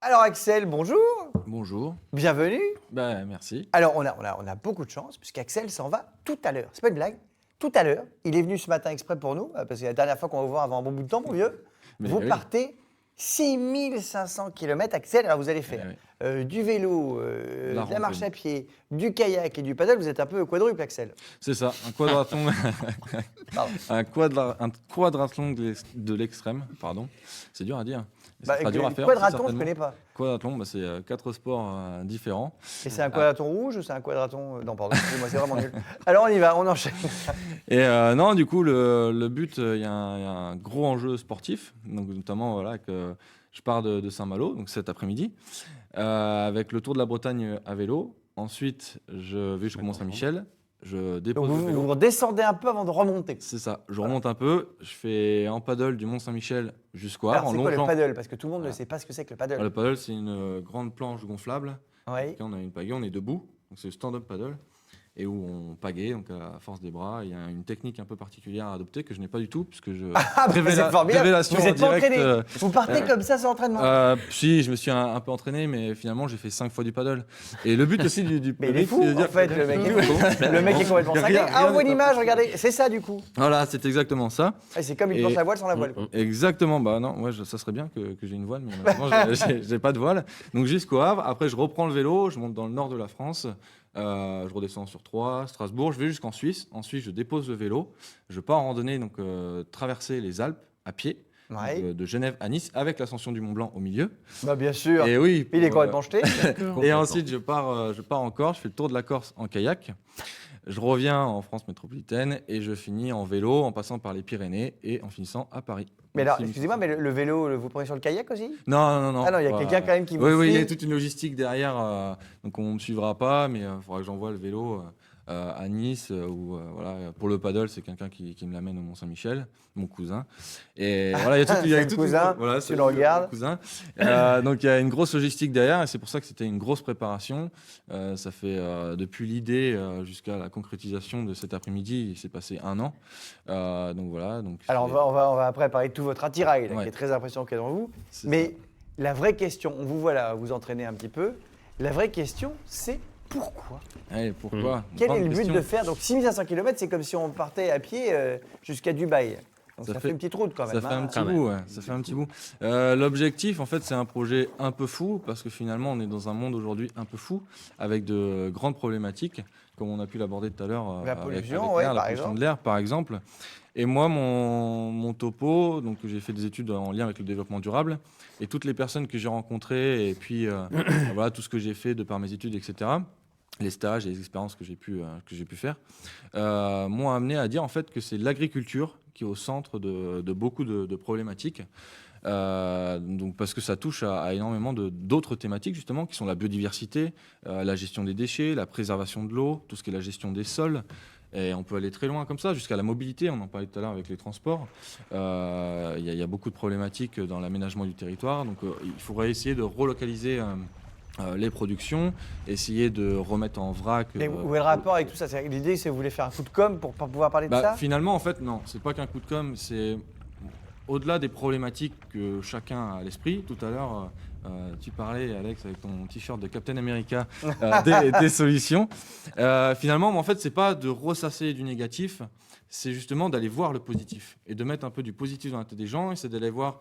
Alors Axel, bonjour, Bonjour. bienvenue. Merci. Alors on a beaucoup de chance puisqu'Axel s'en va tout à l'heure. C'est pas une blague. Tout à l'heure, il est venu ce matin exprès pour nous, parce que la dernière fois qu'on va vous voir avant un bon bout de temps, mon vieux, Mais vous oui. partez 6500 km, Axel. Alors vous allez faire du vélo, de la randonnée. marche à pied, du kayak et du paddle. Vous êtes un peu quadruple, Axel. C'est ça, un quadrathlon, Pardon. un quadrathlon de l'extrême, pardon. C'est dur à dire. Et ça sera dur à faire. Quadraton, je certainement. connais pas. Quadrathlon, c'est 4 sports différents. Et c'est un quadraton rouge ou c'est un quadraton Non, pardon, excusez-moi, c'est vraiment nul. Alors on y va, on enchaîne. Et non, du coup, le but, il y a un gros enjeu sportif, donc notamment voilà, que je pars de Saint-Malo, donc cet après-midi, avec le Tour de la Bretagne à vélo. Ensuite, je vais jusqu'au Mont-Saint-Michel, je Donc dépose le vous, vélo. vous redescendez un peu avant de remonter. C'est ça, je remonte un peu, je fais en paddle du Mont-Saint-Michel jusqu'au Havre, Alors en c'est quoi le longeant. paddle? Parce que tout le monde ne Voilà. sait pas ce que c'est que le paddle. Le paddle, c'est une grande planche gonflable. Oui. Et on a une pagaie, on est debout, donc c'est le stand-up paddle, et où on pagaie, donc à la force des bras. Il y a une technique un peu particulière à adopter que je n'ai pas du tout, puisque je. Ah, bah, c'est formidable. révélation Vous en êtes pas direct, entraîné. Vous partez comme ça sans entraînement. Si, je me suis un peu entraîné, mais finalement, j'ai fait 5 fois du paddle. Et le but aussi du Mais il est public, fou, c'est de dire en fait, que- le mec est fou. Le mec est complètement cinglé. Rien- Ah, rien on voit n'est une image, pas- regardez. C'est ça, du coup. Voilà, c'est exactement ça. Ah, c'est comme une Et- planche à voile sans la voile. quoi. Exactement, bah non, ouais, ça serait bien que j'ai une voile, mais malheureusement, j'ai pas de voile. Donc jusqu'au Havre, après je reprends le vélo, je monte dans le nord de la France, je redescends sur Troyes, Strasbourg, je vais jusqu'en Suisse. Ensuite, je dépose le vélo, je pars en randonnée, donc traverser les Alpes à pied, Ouais. de Genève à Nice, avec l'ascension du Mont Blanc au milieu. Bah, bien sûr. Et oui. Il est pour, complètement jeté. et ensuite, je pars en Corse, je fais le tour de la Corse en kayak. Je reviens en France métropolitaine et je finis en vélo en passant par les Pyrénées et en finissant à Paris. Mais alors, Donc, excusez-moi, mais le vélo, vous prenez sur le kayak aussi? Non. Ah non, il y a quelqu'un quand même qui vous Oui, il y a suit. toute une logistique derrière. Donc on ne me suivra pas, mais il faudra que j'envoie le vélo à Nice. Voilà, pour le paddle, c'est quelqu'un qui me l'amène au Mont-Saint-Michel, mon cousin. Et voilà, il y a C'est le cousin, voilà, tu le regardes. cousin. Donc il y a une grosse logistique derrière, et c'est pour ça que c'était une grosse préparation. Ça fait depuis l'idée jusqu'à la concrétisation de cet après-midi, il s'est passé 1 an. Donc voilà. Donc Alors, on va après parler de tout votre attirail, là, Ouais. qui est très impressionnant qu'il y a dans vous. c'est Mais la vraie question, on vous voit là, vous entraînez un petit peu. La vraie question, c'est pourquoi? ça. Ouais, pourquoi Quel est Grande le but question. de faire donc 6500 km? C'est comme si on partait à pied jusqu'à Dubaï. Donc ça fait une petite route quand même. Ça fait un hein. petit bout, ouais. Ça fait un petit bout. L'objectif, en fait, c'est un projet un peu fou, parce que finalement, on est dans un monde aujourd'hui un peu fou, avec de grandes problématiques, comme on a pu l'aborder tout à l'heure. La avec pollution, l'air, ouais, la par pollution exemple. de l'air, par exemple. Et moi, mon topo, donc j'ai fait des études en lien avec le développement durable, et toutes les personnes que j'ai rencontrées, et puis voilà, tout ce que j'ai fait de par mes études, etc., les stages et les expériences que j'ai pu faire, m'ont amené à dire en fait que c'est l'agriculture qui est au centre de beaucoup de problématiques. Donc parce que ça touche à énormément d'autres thématiques justement qui sont la biodiversité, la gestion des déchets, la préservation de l'eau, tout ce qui est la gestion des sols. Et on peut aller très loin comme ça, jusqu'à la mobilité, on en parlait tout à l'heure avec les transports. Il y a beaucoup de problématiques dans l'aménagement du territoire. Donc il faudrait essayer de relocaliser les productions, essayer de remettre en vrac. Mais où est le rapport avec tout ça? L'idée, c'est que vous voulez faire un coup de com pour pouvoir parler de ça? Finalement, en fait, non, c'est pas qu'un coup de com', c'est au-delà des problématiques que chacun a à l'esprit. Tout à l'heure, tu parlais, Alex, avec ton t-shirt de Captain America, des solutions. Finalement, en fait, c'est pas de ressasser du négatif, c'est justement d'aller voir le positif et de mettre un peu du positif dans la tête des gens. Et c'est d'aller voir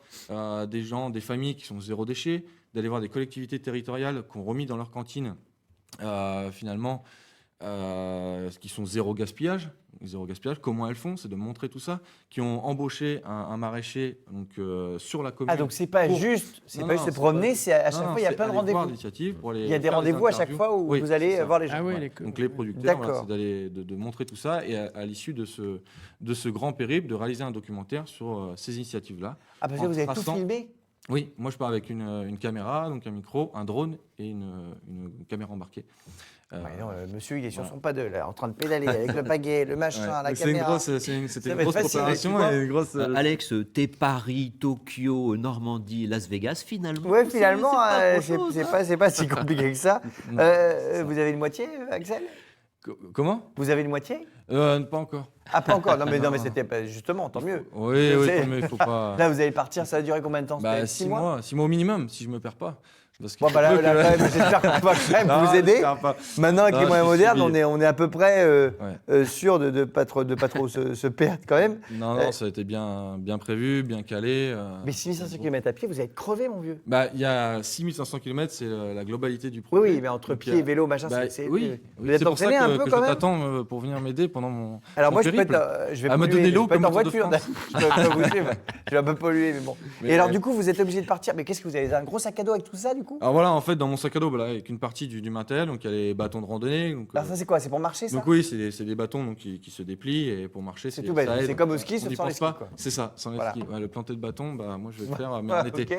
des gens, des familles qui sont zéro déchet, d'aller voir des collectivités territoriales qui ont remis dans leur cantine finalement qui sont zéro gaspillage. Comment elles font? C'est de montrer tout ça. Qui ont embauché un maraîcher donc, sur la commune. Ah, donc c'est pas pour- juste Non, se c'est promener, pas- c'est à chaque Non, fois, il y a c'est plein de aller voir rendez-vous. l'initiative pour Il y a des faire rendez-vous à chaque interviews. fois où Oui, vous c'est allez ça. voir les gens. Ah oui, Ouais. Donc les producteurs, D'accord. voilà, c'est d'aller de montrer tout ça et à l'issue de ce grand périple, de réaliser un documentaire sur ces initiatives-là. Ah, parce que En vous avez tout traçant- filmé? Oui, moi je pars avec une caméra, donc un micro, un drone et une caméra embarquée. Ouais, non, monsieur, il est sur voilà. son paddle, là, en train de pédaler avec le pagaie, le machin, Ouais. la Donc, c'était une caméra. grosse, c'était Ça une va être grosse facile, préparation tu vois. et une grosse. Alex, t'es Paris, Tokyo, Normandie, Las Vegas, finalement. Ouais, finalement, c'est pas c'est grand-chose, pas si compliqué que ça. Non, Vous avez une moitié, Axel? Comment Vous avez une moitié? Pas encore. Ah, pas encore. Non, mais c'était pas justement, tant mieux. Oui, C'est- mais il faut pas. Là, vous allez partir, ça va durer combien de temps? Bah, C'était 6 mois au minimum, si je me perds pas. Parce Bon, qu'il bah là, faut là, que- quand même, j'espère qu'on va quand même Non, vous aider. j'espère pas. Maintenant, avec Non, les je moyens suis modernes, suivi. on est à peu près Ouais. sûr de ne pas trop se perdre quand même. Non, Euh, non, ça a été bien prévu, bien calé. Mais 6500 km à pied, vous allez être crevé, mon vieux. Bah, il y a 6500 km, c'est la globalité du Oui, projet. oui, mais entre Donc, pied, vélo, machin, bah, c'est. oui, Vous oui, êtes c'est pour ça entraîné un peu que quand je même. t'attends pour venir m'aider pendant mon Alors mon moi, je peux périple. être, je vais À me polluer, donner je l'eau peux être comme en le Tour de voiture. France. Je peux pas vous suivre. Je vais un peu polluer, mais bon. Mais Et alors, ouais. du coup, vous êtes obligé de partir. Mais qu'est-ce que vous avez un gros sac à dos avec tout ça, du coup? Alors voilà, en fait, dans mon sac à dos, voilà, avec une partie du matériel, donc il y a les bâtons de randonnée. Donc, Alors ça, c'est quoi? C'est pour marcher, ça? donc oui, c'est des bâtons donc, qui se déplient et pour marcher, C'est tout bête. ça aide. C'est comme au ski, On sauf n'y sans les pense skis, pas. quoi. C'est ça, sans les Voilà. skis. Ouais, le planter de bâton, bah, moi je vais le faire, mais Ah, en été. ok.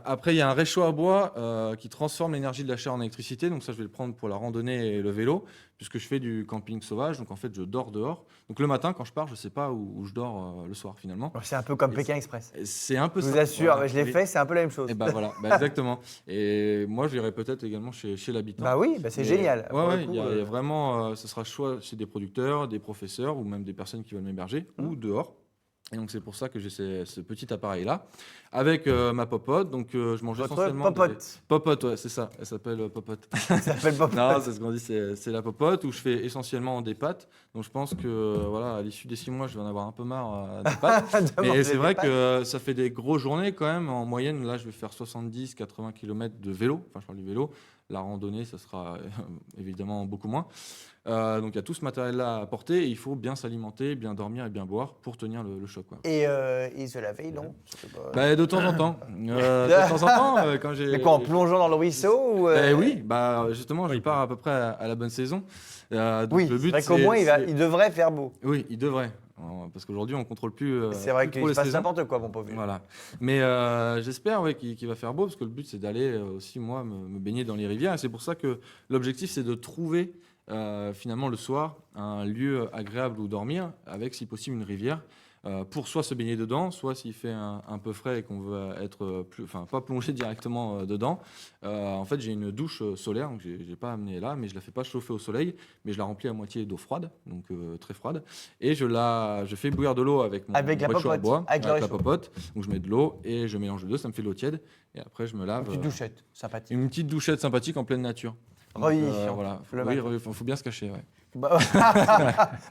Après, il y a un réchaud à bois qui transforme l'énergie de la chair en électricité. Donc ça, je vais le prendre pour la randonnée et le vélo, puisque je fais du camping sauvage. Donc en fait, je dors dehors. Donc le matin, quand je pars, je ne sais pas où je dors le soir finalement. Bon, c'est un peu comme Et Pékin Express. Et c'est un peu Je ça. vous assure, Voilà. je l'ai Oui. fait, c'est un peu la même chose. Et bah voilà, bah, exactement. Et moi, j'irai peut-être également chez l'habitant. Bah oui, bah c'est Mais- génial. Ouais, Pour le ouais, coup, il y a vraiment, ce sera choix chez des producteurs, des professeurs ou même des personnes qui veulent m'héberger ou dehors. Et donc c'est pour ça que j'ai ce petit appareil-là avec ma popote. Donc je mange Votre essentiellement popote. Popote, ouais, c'est ça. Elle s'appelle popote. Ça s'appelle pas Non, c'est ce qu'on dit, c'est la popote où je fais essentiellement des pâtes. Donc je pense que voilà, à l'issue des 6 mois, je vais en avoir un peu marre des pâtes. de manger Mais c'est des vrai pâtes. que ça fait des grosses journées quand même. En moyenne, là, je vais faire 70-80 km de vélo. Enfin, je parle du vélo. La randonnée, ça sera évidemment beaucoup moins. Donc il y a tout ce matériel-là à porter et il faut bien s'alimenter, bien dormir et bien boire pour tenir le choc. Quoi. Et se laver, non? Surtout pas. Bah, de temps en temps. De temps en temps, quand j'ai. Mais quoi, en plongeant dans le ruisseau ou Oui, bah, justement, j'y pars à peu près à la bonne saison. Donc Oui, le c'est but, vrai qu'au moins, c'est- il devrait faire beau. Oui, il devrait. Parce qu'aujourd'hui, on ne contrôle plus, C'est vrai plus qu'il trop se les passe saisons. n'importe quoi, mon pauvre vieux. Voilà. Mais j'espère ouais, qu'il va faire beau, parce que le but, c'est d'aller aussi, moi, me baigner dans les rivières. Et c'est pour ça que l'objectif, c'est de trouver, finalement, le soir, un lieu agréable où dormir, avec, si possible, une rivière, pour soit se baigner dedans, soit s'il fait un peu frais et qu'on veut être pas plonger directement dedans. En fait, j'ai une douche solaire, donc j'ai pas amené là, mais je la fais pas chauffer au soleil, mais je la remplis à moitié d'eau froide, donc très froide, et je fais bouillir de l'eau avec mon Avec la réchaud à popote, bois, avec le la réchaud. popote. Donc je mets de l'eau et je mélange les deux, ça me fait de l'eau tiède, et après je me lave. Une petite douchette, sympathique. Une petite douchette sympathique en pleine nature. Donc, Revivifiant, voilà. le Oui, matin. faut bien se cacher. Ouais. Bah,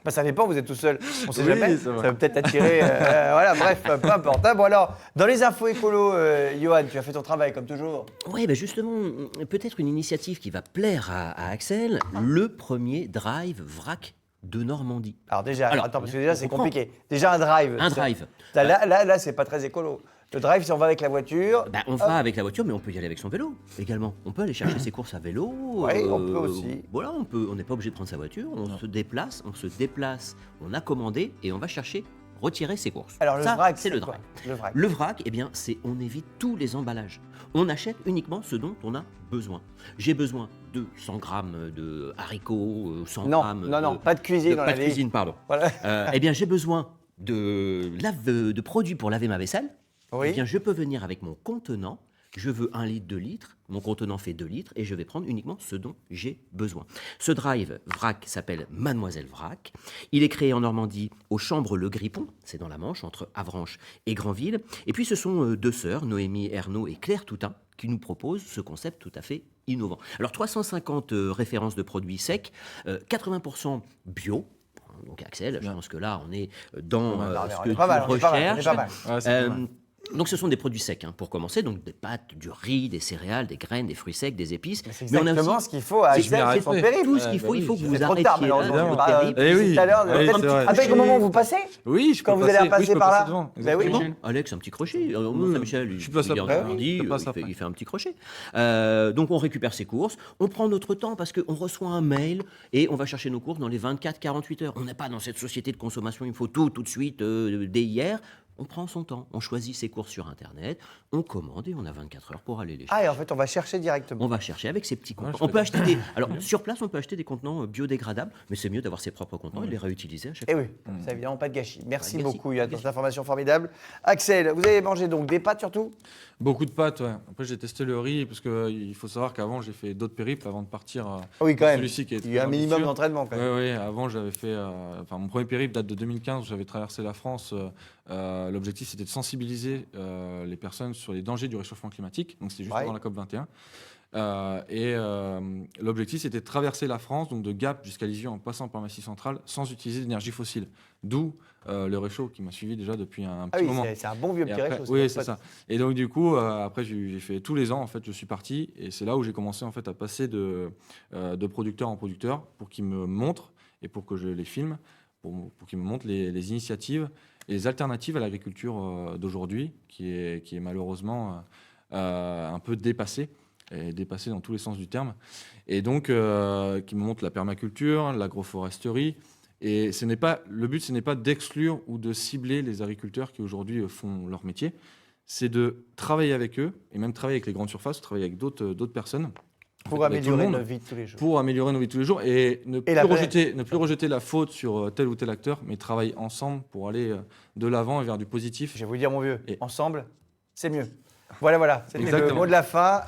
bah, ça dépend, vous êtes tout seul. On sait Oui, jamais. c'est Ça vrai. va peut-être attirer. Voilà, bref, peu importe. Ah, bon, alors, dans les infos écolo, Johan, tu as fait ton travail comme toujours. Oui, ben justement, peut-être une initiative qui va plaire à Axel, le premier drive vrac de Normandie. Alors, déjà, Alors, attends, parce que déjà, on c'est comprend. compliqué. Déjà, un drive. Un ça- drive. Là, c'est pas très écolo. Le drive, si on va avec la voiture. Ben, on va avec la voiture, mais on peut y aller avec son vélo également. On peut aller chercher ses courses à vélo. Oui, on peut aussi. Voilà, on n'est pas obligé de prendre sa voiture, on se déplace, on a commandé et on va chercher, retirer ses courses. Alors, le Ça, vrac, c'est le quoi drive. Le vrac. Le vrac, eh bien, c'est on évite tous les emballages. On achète uniquement ce dont on a besoin. J'ai besoin de 100 grammes de haricots, 100 Non, grammes non, pas de cuisine. on pas de avait- cuisine, pardon. Voilà. Eh bien, j'ai besoin de produits pour laver ma vaisselle. Oui. Eh bien, je peux venir avec mon contenant. Je veux 1 litre, 2 litres. Mon contenant fait 2 litres et je vais prendre uniquement ce dont j'ai besoin. Ce drive vrac s'appelle Mademoiselle Vrac. Il est créé en Normandie au Chambre-le-Grippon, c'est dans la Manche, entre Avranches et Granville. Et puis ce sont deux sœurs, Noémie Ernaud et Claire Toutain, qui nous proposent ce concept tout à fait innovant. Alors 350 références de produits secs, 80% bio. Donc Axel, je pense que là on est dans ce on que est pas mal, tu on est pas mal, on est recherches. pas mal. Ouais, c'est pas mal. Donc ce sont des produits secs pour commencer, donc des pâtes, du riz, des céréales, des graines, des fruits secs, des épices. C'est Mais on a exactement aussi ce qu'il faut à C'est- Axel je m'y sur son arrêterai. périple. tout ce qu'il faut. bah Il faut oui, que c'est vous trop arrêtiez tard, là, malheureusement. dans On le va, périple. Eh oui. tout à l'heure. Oui, c'est vrai. Après, au moment où vous passez, Oui, je Quand peux vous allez passer- passer oui, je peux par passer là. devant, Ben oui. exactement. Bon, Alex, un petit crochet. Mon Saint-Michel, Je passe il est en après. Normandie, Je passe il après. fait un petit crochet. Donc on récupère ses courses, on prend notre temps parce qu'on reçoit un mail et on va chercher nos courses dans les 24-48 heures. On n'est pas dans cette société de consommation, il faut tout de suite, dès hier. On prend son temps, on choisit ses courses sur Internet, on commande et on a 24 heures pour aller les chercher. ah, et en fait, on va chercher directement. On va chercher avec ses petits contenants. je On fais peut acheter des. Alors, sur place, on peut acheter des contenants biodégradables, mais c'est mieux d'avoir ses propres contenants et de les réutiliser à chaque Eh fois. oui, c'est évidemment pas de gâchis. Merci Pas de gâchis, beaucoup, pas Yann, de pour gâchis. cette information formidable. Axel, vous avez mangé donc des pâtes surtout? Beaucoup de pâtes, ouais. Après, j'ai testé le riz, parce qu'il faut savoir qu'avant, j'ai fait d'autres périples avant de partir. Ah oui, quand même. Celui-ci qui est Il y a un très minimum ambitieux. d'entraînement quand même. Oui, avant j'avais fait. Mon premier périple date de 2015 où j'avais traversé la France, L'objectif, c'était de sensibiliser les personnes sur les dangers du réchauffement climatique. Donc, c'était juste Ouais. avant la COP 21. L'objectif, c'était de traverser la France, donc de Gap jusqu'à Lisieux en passant par Massy Central, sans utiliser d'énergie fossile. D'où le réchaud qui m'a suivi déjà depuis un Ah petit oui, moment. c'est un bon vieux Et petit après- réchaud. oui, notre c'est pote. ça. Et donc du coup, après j'ai fait tous les ans en fait, je suis parti et c'est là où j'ai commencé en fait à passer de producteur en producteur pour qu'ils me montrent et pour que je les filme, pour qu'ils me montrent les initiatives et les alternatives à l'agriculture d'aujourd'hui, qui est malheureusement un peu dépassée. Et dépassée dans tous les sens du terme. Et donc, qui me montrent la permaculture, l'agroforesterie. Et le but, ce n'est pas d'exclure ou de cibler les agriculteurs qui aujourd'hui font leur métier. C'est de travailler avec eux, et même travailler avec les grandes surfaces, travailler avec d'autres personnes. en Pour fait, avec tout le améliorer monde, nos vies de tous les jours. pour améliorer nos vies de tous les jours et ne plus, la planète. rejeter la faute sur tel ou tel acteur, mais travailler ensemble pour aller de l'avant et vers du positif. Je vais vous dire, mon vieux, Et- ensemble, c'est mieux. Voilà, c'était le Exactement. mot de la fin.